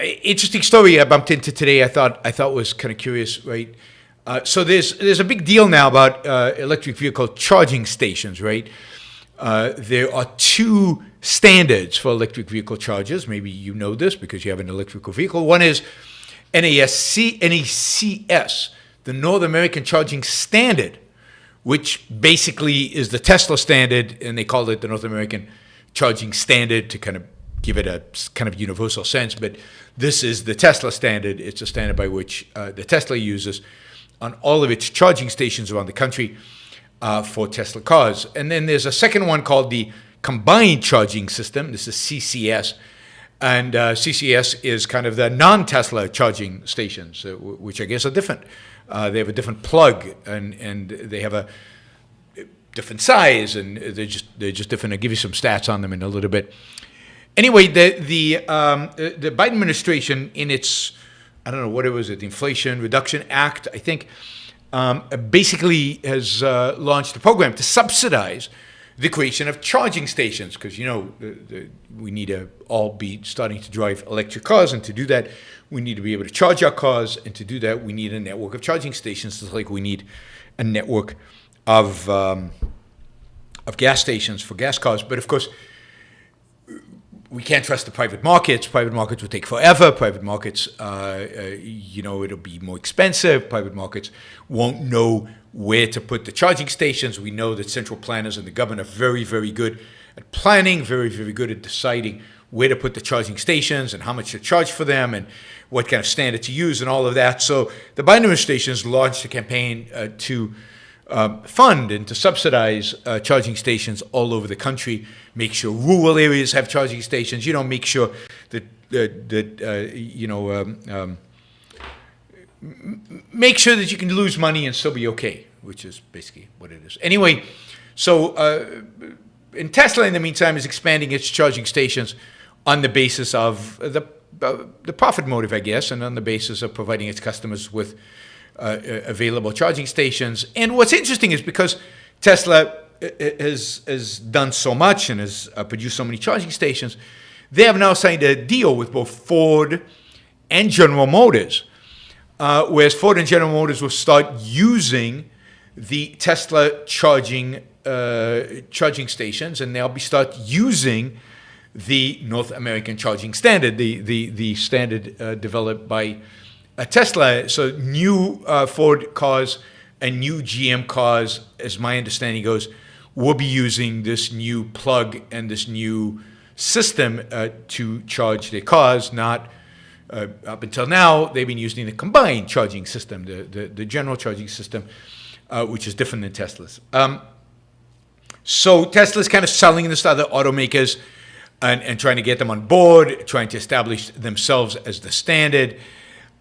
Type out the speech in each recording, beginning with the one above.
interesting story I bumped into today. I thought was kind of curious, right? So there's a big deal now about electric vehicle charging stations, right? There are two standards for electric vehicle chargers. Maybe you know this because you have an electrical vehicle. One is NACS, the North American Charging Standard, which basically is the Tesla standard, and they call it the North American Charging Standard to kind of give it a kind of universal sense. But this is the Tesla standard. It's a standard by which the Tesla uses on all of its charging stations around the country for Tesla cars. And then there's a second one called the Combined Charging System. This is CCS. And CCS is kind of the non-Tesla charging stations, which I guess are different. They have a different plug, and they have a different size, and they're just different. I'll give you some stats on them in a little bit. Anyway, the Biden administration, in its, I don't know what it was, the Inflation Reduction Act, I think, basically has launched a program to subsidize the creation of charging stations, because we need to all be starting to drive electric cars, and to do that we need to be able to charge our cars, and to do that we need a network of charging stations, just like we need a network of gas stations for gas cars. But of course, we can't trust the private markets. Private markets will take forever. Private markets, it'll be more expensive. Private markets won't know where to put the charging stations. We know that central planners and the government are very, very good at planning, very, very good at deciding where to put the charging stations and how much to charge for them and what kind of standard to use and all of that. So the Biden administration has launched a campaign to fund and to subsidize charging stations all over the country, make sure rural areas have charging stations, make sure that make sure that you can lose money and still be okay, which is basically what it is. Anyway, so and Tesla, in the meantime, is expanding its charging stations on the basis of the profit motive, I guess, and on the basis of providing its customers with available charging stations. And what's interesting is because Tesla has done so much and has produced so many charging stations, they have now signed a deal with both Ford and General Motors, whereas Ford and General Motors will start using the Tesla charging stations, and they'll start using the North American Charging Standard, the standard developed by Tesla. So new Ford cars and new GM cars, as my understanding goes, will be using this new plug and this new system to charge their cars. Not up until now, they've been using the combined charging system, the general charging system, which is different than Tesla's. So Tesla's kind of selling this to other automakers and trying to get them on board, trying to establish themselves as the standard.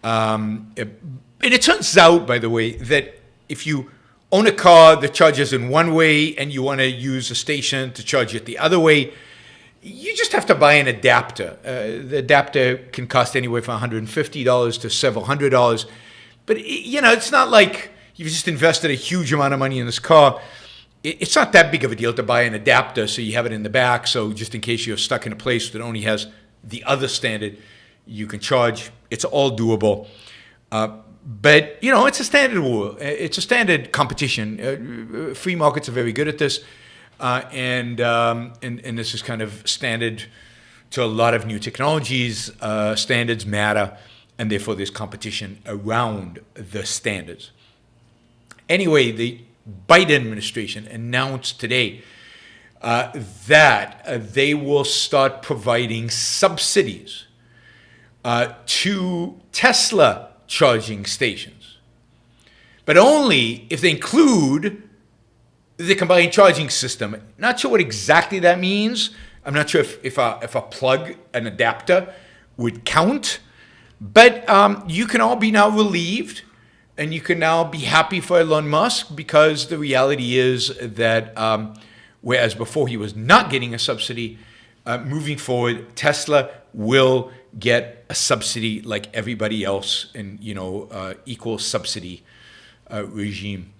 And it turns out, by the way, that if you own a car that charges in one way and you want to use a station to charge it the other way, you just have to buy an adapter. The adapter can cost anywhere from $150 to several $100s. But, it's not like you've just invested a huge amount of money in this car. It's not that big of a deal to buy an adapter so you have it in the back. So just in case you're stuck in a place that only has the other standard, you can charge. It's all doable. But, it's a standard rule. It's a standard competition. Free markets are very good at this. And this is kind of standard to a lot of new technologies. Standards matter, and therefore there's competition around the standards. Anyway, the Biden administration announced today that they will start providing subsidies to Tesla charging stations, but only if they include the combined charging system. Not sure what exactly that means. I'm not sure if a plug, an adapter, would count, but you can all be now relieved, and you can now be happy for Elon Musk, because the reality is that whereas before he was not getting a subsidy, moving forward, Tesla will get a subsidy like everybody else in equal subsidy regime.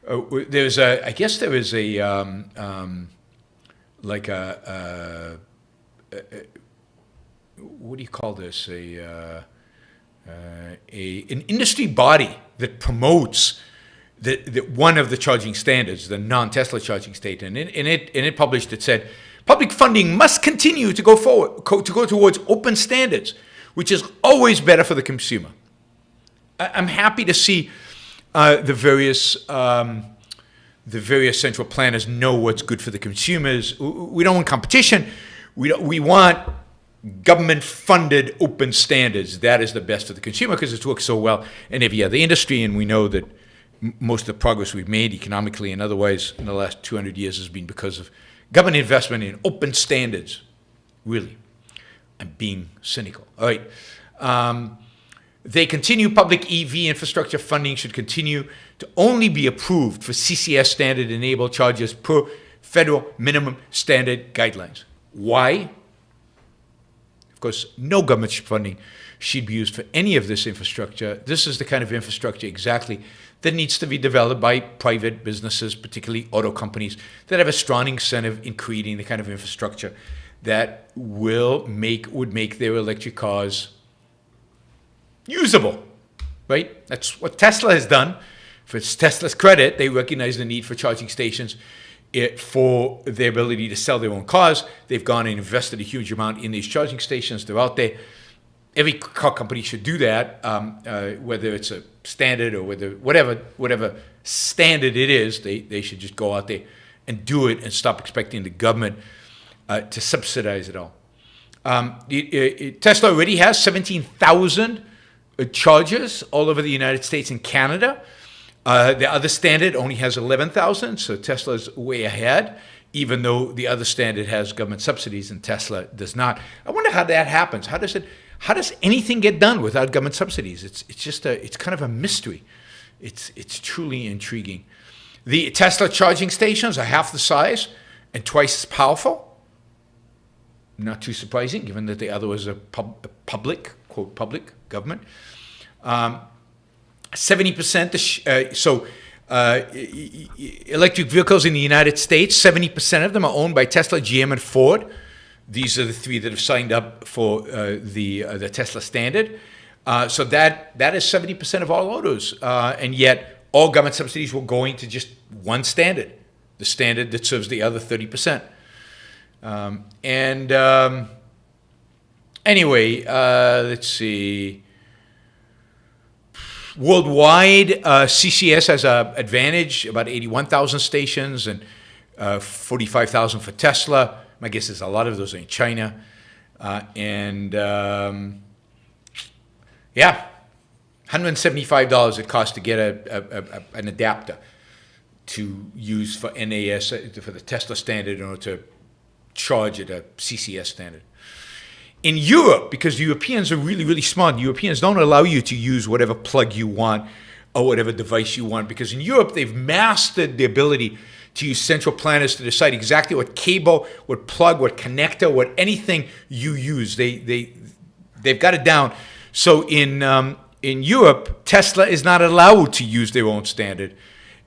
There's a, I guess there is a like a what do you call this? An industry body that promotes the one of the charging standards, the non-Tesla charging state, and it published. It said public funding must continue to go towards open standards, which is always better for the consumer. I'm happy to see the various central planners know what's good for the consumers. We don't want competition. We want government-funded open standards. That is the best for the consumer because it's worked so well in every other industry, and we know that most of the progress we've made economically and otherwise in the last 200 years has been because of government investment in open standards. Really, I'm being cynical. All right. They continue public EV infrastructure funding should continue to only be approved for CCS standard-enabled chargers per federal minimum standard guidelines. Why? Of course, no government funding should be used for any of this infrastructure. This is the kind of infrastructure exactly that needs to be developed by private businesses, particularly auto companies, that have a strong incentive in creating the kind of infrastructure that would make their electric cars usable, right? That's what Tesla has done. For Tesla's credit, they recognize the need for charging stations for their ability to sell their own cars. They've gone and invested a huge amount in these charging stations. They're out there. Every car company should do that, whether it's a standard or whatever standard it is. They should just go out there and do it and stop expecting the government to subsidize it all. Tesla already has 17,000 chargers all over the United States and Canada. The other standard only has 11,000, so Tesla's way ahead, even though the other standard has government subsidies and Tesla does not. I wonder how that happens. How does anything get done without government subsidies? It's kind of a mystery. It's truly intriguing. The Tesla charging stations are half the size and twice as powerful. Not too surprising, given that the other was a public, quote, public government. 70%, electric vehicles in the United States, 70% of them are owned by Tesla, GM, and Ford. These are the three that have signed up for the Tesla standard. So that is 70% of all autos. And yet all government subsidies were going to just one standard, the standard that serves the other 30%. Anyway, let's see. Worldwide, CCS has an advantage, about 81,000 stations and 45,000 for Tesla. My guess is a lot of those are in China. $175 it costs to get an adapter to use for NAS, for the Tesla standard, in order to charge at a CCS standard. In Europe, because Europeans are really, really smart, Europeans don't allow you to use whatever plug you want or whatever device you want, because in Europe, they've mastered the ability to use central planners to decide exactly what cable, what plug, what connector, what anything you use. They've got it down. So in Europe, Tesla is not allowed to use their own standard.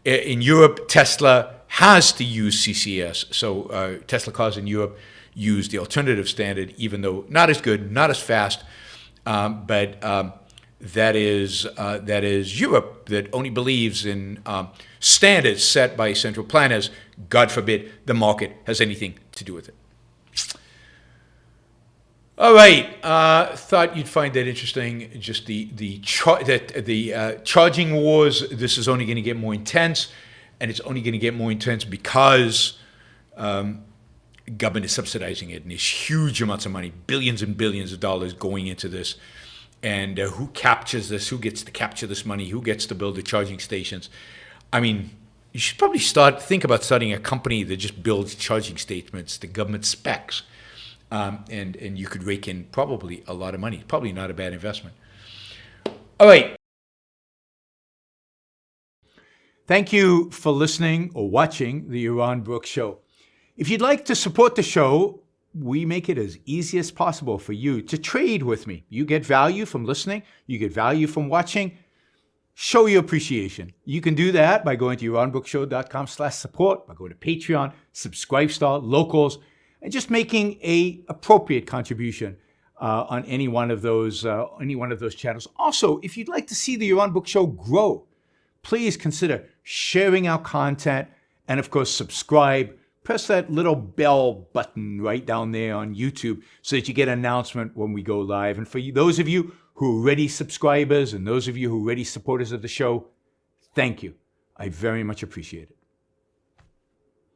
In Europe, Tesla has to use CCS. So Tesla cars in Europe use the alternative standard, even though not as good, not as fast, but that is Europe, that only believes in standards set by central planners. God forbid the market has anything to do with it. All right, thought you'd find that interesting. Just the charging wars. This is only going to get more intense, and it's only going to get more intense because government is subsidizing it, and there's huge amounts of money, billions and billions of dollars going into this. And who captures this? Who gets to capture this money? Who gets to build the charging stations? I mean, you should probably think about starting a company that just builds charging stations, the government specs, and you could rake in probably a lot of money. Probably not a bad investment. All right. Thank you for listening or watching the Yaron Brook Show. If you'd like to support the show, we make it as easy as possible for you to trade with me. You get value from listening. You get value from watching. Show your appreciation. You can do that by going to yaronbrookshow.com/support, by going to Patreon, Subscribestar, Locals, and just making a appropriate contribution. on any one of those channels. Also, if you'd like to see the Yaron Book Show grow, please consider sharing our content and, of course, subscribe. Press that little bell button right down there on YouTube so that you get an announcement when we go live. And for those of you who are already subscribers and those of you who are already supporters of the show, thank you. I very much appreciate it.